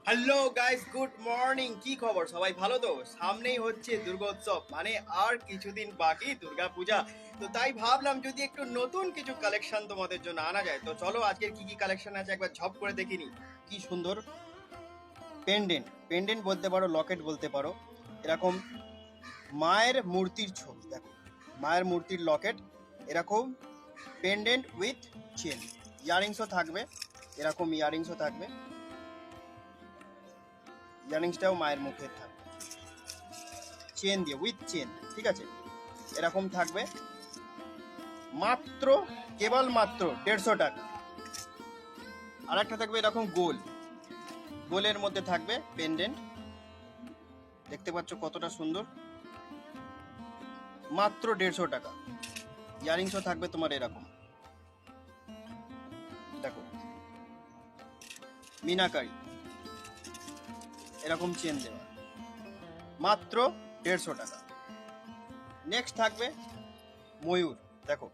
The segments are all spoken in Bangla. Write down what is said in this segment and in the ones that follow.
Hello guys, good morning. কি খবর? সবাই ভালো তো? সামনেই হচ্ছে দুর্গোৎসব, মানে আর কিছুদিন বাকি দুর্গা পূজা। তো তাই ভাবলাম যদি একটু নতুন কিছু কালেকশন তোমাদের জন্য আনা যায়। তো চলো আজকের কি কি কালেকশন আছে একবার ঝপ করে দেখিনি। কি সুন্দর পেন্ডেন্ট, পেন্ডেন্ট বলতে পারো, লকেট বলতে পারো। এরকম মায়ের মূর্তির ছবি, দেখো মায়ের মূর্তির লকেট, এরকম পেন্ডেন্ট উইথ চেন। ইয়ারিংসও থাকবে, এরকম ইয়ারিংসও থাকবে। ইয়ারিংসটাও মায়ের মুখে থাকবে, চেন দিয়ে, উইথ চেন, ঠিক আছে। এরকম থাকবে মাত্র, কেবল মাত্র 150 টাকা। আর একটা থাকবে এরকম গোল, গোলের মধ্যে থাকবে পেন্ডেন্ট, দেখতে পাচ্ছ কতটা সুন্দর, মাত্র 150 টাকা। ইয়ারিংসও থাকবে তোমার এরকম, দেখো মিনাকারি, এরকম চেন দেওয়া, মাত্র 150 টাকা। নেক্সট থাকবে ময়ূর, দেখো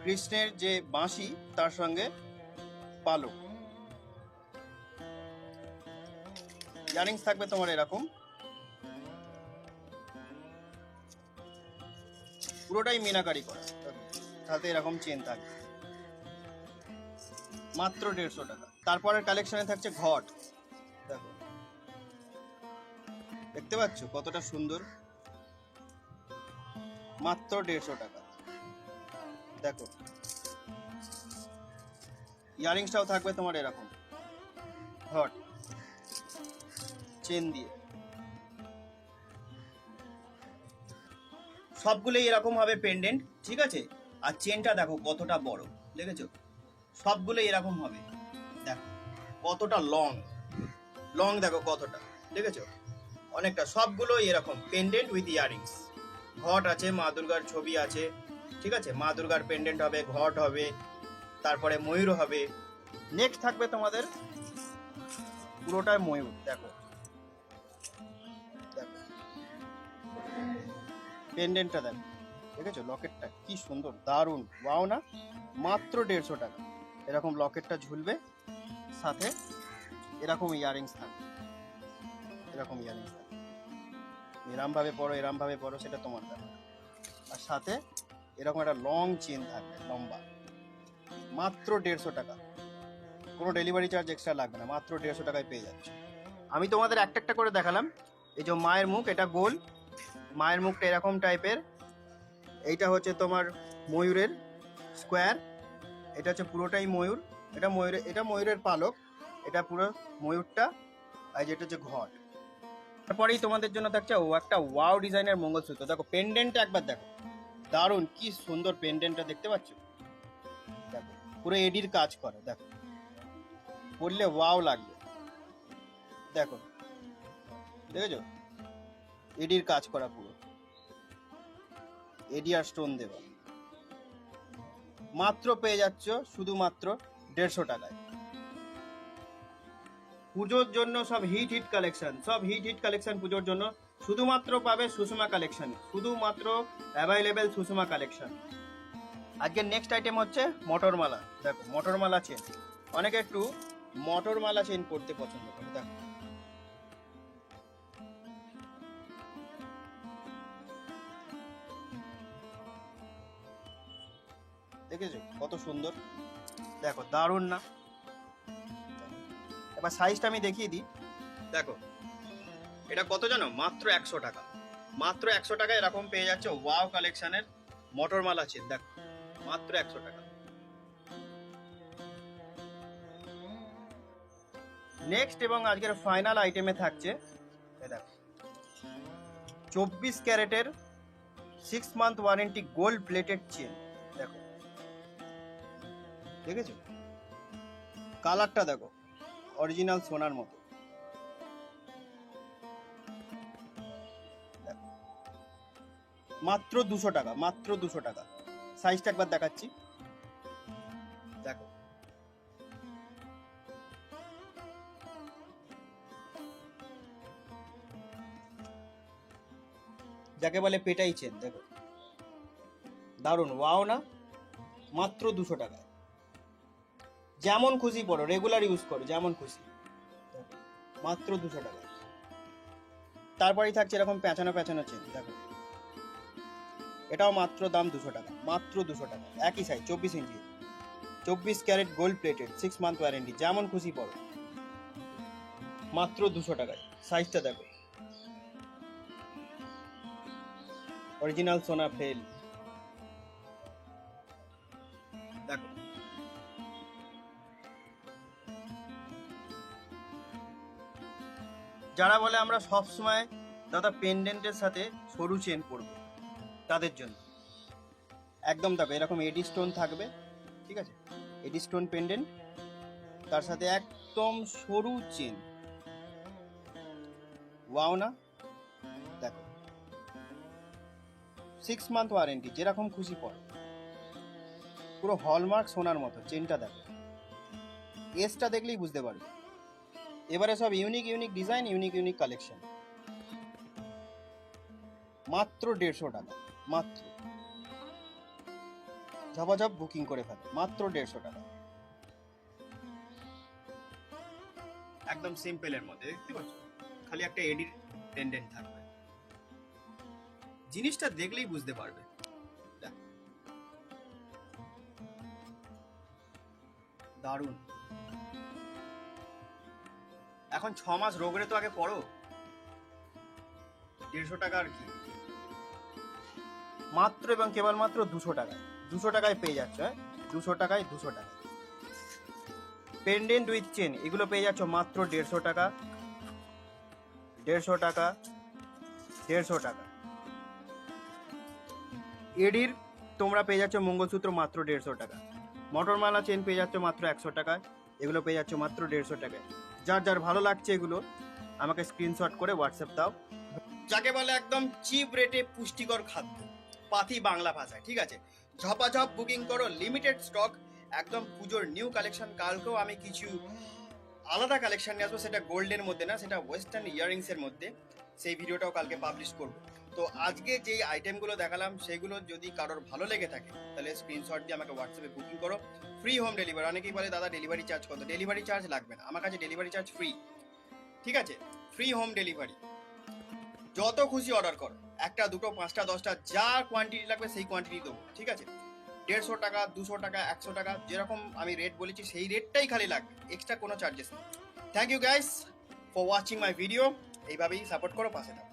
কৃষ্ণের যে বাঁশি তার সঙ্গে পালক। ইয়ারিংস থাকবে তোমার এরকম, পুরোটাই মিনাকারি করা, সাথে এরকম চেন থাকবে, মাত্র 150 টাকা। তারপরের কালেকশনে থাকছে ঘট, দেখো দেখতে পাচ্ছ কতটা সুন্দর, মাত্র 150 টাকা। দেখো ইয়ারিংসটাও থাকবে তোমার এরকম ঘট, চেন দিয়ে। সবগুলোই এরকম হবে পেন্ডেন্ট, ঠিক আছে। আর চেনটা দেখো কতটা বড়, দেখেছো? সবগুলো এরকম হবে, দেখো কতটা লং, লং দেখো কতটা, দেখেছো? অনেকটা। সবগুলো এরকম পেন্ডেন্ট উইথ ইয়ারিংস। ঘট আছে, মা দুর্গার ছবি আছে, ঠিক আছে। মা দুর্গার পেন্ডেন্ট হবে, ঘট হবে, তারপরে ময়ূর হবে। নেক্সট থাকবে তোমাদের পুরোটাই ময়ূর, দেখো দেখো পেন্ডেন্টটা দেখো, দেখেছো? লকেটটা কি সুন্দর, দারুণ, ওয়াও না? মাত্র 150 টাকা। এরকম লকেটটা ঝুলবে, সাথে এরকম ইয়ারিংস থাকবে, এরকম ইয়ারিংস থাকবে। এরম ভাবে পরো, এরম ভাবে পরো, সেটা তোমার ব্যাপার। আর সাথে এরকম একটা লং চেন থাকবে, লম্বা, মাত্র 150 টাকা। কোনো ডেলিভারি চার্জ এক্সট্রা লাগবে না, মাত্র 150 টাকায় পেয়ে যাচ্ছে। আমি তোমাদের একটা একটা করে দেখালাম। এই যে মায়ের মুখ, এটা গোল, মায়ের মুখটা এরকম টাইপের। এইটা হচ্ছে তোমার ময়ূরের স্কোয়ার, এটা হচ্ছে পুরোটাই ময়ূর। এটা ময়ূরের পালক, এটা পুরো ময়ূরটা। আর যেটা হচ্ছে ঘট। তারপরেই তোমাদের জন্য থাকছে একটা ওয়াও ডিজাইনের মঙ্গলসূত্র, দেখো পেন্ডেন্টটা একবার দেখো, দারুণ, কি সুন্দর পেন্ডেন্টটা, দেখতে পাচ্ছ? দেখো পুরো এডির কাজ করে, দেখো পরলে ওয়াও লাগবে, দেখো দেখেছো? এডির কাজ করা, পুরো এডি আর স্টোন দেওয়া। মাত্র পেয়ে যাচ্ছ শুধুমাত্র 150 টাকায়। পুজোর জন্য সব হিট হিট কালেকশন, সব হিট হিট কালেকশন পুজোর জন্য শুধুমাত্র পাবে সুষমা কালেকশন, শুধুমাত্র অ্যাভাইলেবেল সুষমা কালেকশন। আজকের নেক্সট আইটেম হচ্ছে মটরমালা, দেখো মটরমালা চেন। অনেকে একটু মটরমালা চেন করতে পছন্দ করে, দেখো দেখেছো কত সুন্দর, দেখো দারুণ না? এবার সাইজটা আমি দেখিয়ে দিই, দেখো এটা কত জানো? মাত্র 100 টাকা। মাত্র 100 টাকায় এরকম পেয়ে যাচ্ছে ওয়াও কালেকশনের মটরমালা চেন, দেখো মাত্র 100 টাকা। নেক্সট এবং আজকের ফাইনাল আইটেমে থাকছে, দেখো 24 ক্যারেটের 6 month warranty gold plated chain, দেখো দেখেছো? কালারটা দেখো, অরিজিনাল সোনার মতো, মাত্র 200 টাকা, মাত্র 200 টাকা। সাইজটা একবার দেখাচ্ছি, দেখো যাকে বলে পেটাই চেন, দেখো দারুণ, ওয়াও না? মাত্র 200 টাকায়। যেমন খুশি পড়ো, রেগুলার ইউজ করো, যেমন খুশি। মাত্র 200 টাকা। তারপরেই থাকছে এরকম পেঁচানো পেঁচানো চেন, দেখো এটাও মাত্র দাম 200 টাকা, মাত্র 200 টাকা। একই size 24 inch, 24 carat gold plated, 6 month warranty, যেমন খুশি পড়ো, মাত্র 200 টাকায়। সাইজটা দেখো, অরিজিনাল সোনা ফেল, দেখো যারা বলে আমরা সব সময় দাদা পেন্ডেন্টের সাথে সরু চেন পরবো, তাদের জন্য একদম দেখো এরকম এডি স্টোন থাকবে, ঠিক আছে, এডি স্টোন পেন্ডেন্ট, তার সাথে একদম সরু চেন, ওয়াও না, দেখো 6 মান্থ ওয়ারেন্টি, যেরকম খুশি পড়ো, পুরো হলমার্ক সোনার মতো। চেনটা দেখো, এসটা দেখলেই বুঝতে পারবে। এবারে সব unique unique design, unique unique collection, মাত্র 150 টাকা, মাত্র ঝপাঝপ বুকিং করে ফেলো, মাত্র 150 টাকা। একদম সিম্পলের মধ্যে, দেখতে পাচ্ছ, খালি একটা এডি পেন্ডেন্ট থাকবে, জিনিসটা দেখলেই বুঝতে পারবে। দারুণ। এখন 6 মাস রোগরে তো আগে পড়ো, 150 টাকা আর কি, মাত্র এবং কেবলমাত্র 200 টাকায়, 200 টাকায় পেয়ে যাচ্ছ, 200 টাকায়, 200 টাকা। পেন্ডেন্ট উইথ চেন এগুলো পেয়ে যাচ্ছ মাত্র 150 টাকা, 150 টাকা, 150 টাকা। এডির তোমরা পেয়ে যাচ্ছ মঙ্গলসূত্র মাত্র 150 টাকা, মটরমালা চেন পেয়ে যাচ্ছ মাত্র 100 টাকায়, এগুলো পেয়ে যাচ্ছ মাত্র 150 টাকায়। যার যার ভালো লাগছে এগুলো আমাকে স্ক্রিনশট করে হোয়াটসঅ্যাপ দাও। যাকে বলে একদম চিপ রেটে পুষ্টিকর খাদ্য, পাতি বাংলা ভাষায়, ঠিক আছে, ঝপাঝপ বুকিং করো, লিমিটেড স্টক, একদম পুজোর নিউ কালেকশন। কালকেও আমি কিছু আলাদা কালেকশন নিয়ে আসবো, সেটা গোল্ডের মধ্যে না, সেটা ওয়েস্টার্ন ইয়ারিংসের মধ্যে, সেই ভিডিওটাও কালকে পাবলিশ করবো। তো আজকে যেই আইটেমগুলো দেখালাম সেগুলো যদি কারোর ভালো লেগে থাকে তাহলে স্ক্রিনশট দিয়ে আমাকে হোয়াটসঅ্যাপে বুকিং করো। Free home delivery. অনেকেই বলে দাদা ডেলিভারি চার্জ কত, ডেলিভারি চার্জ লাগবে না, আমার কাছে ডেলিভারি চার্জ ফ্রি, ঠিক আছে, ফ্রি হোম ডেলিভারি। যত খুশি অর্ডার করো, একটা দুটো পাঁচটা 10টা, যা কোয়ান্টিটি লাগবে সেই কোয়ান্টিটি দেবো, ঠিক আছে। 150 টাকা, 200 টাকা, 100 টাকা, যেরকম আমি রেট বলেছি সেই রেটটাই খালি লাগবে, এক্সট্রা কোনো চার্জেস নেই। Thank you guys for watching my video, এইভাবেই সাপোর্ট করো, পাশে থাকো।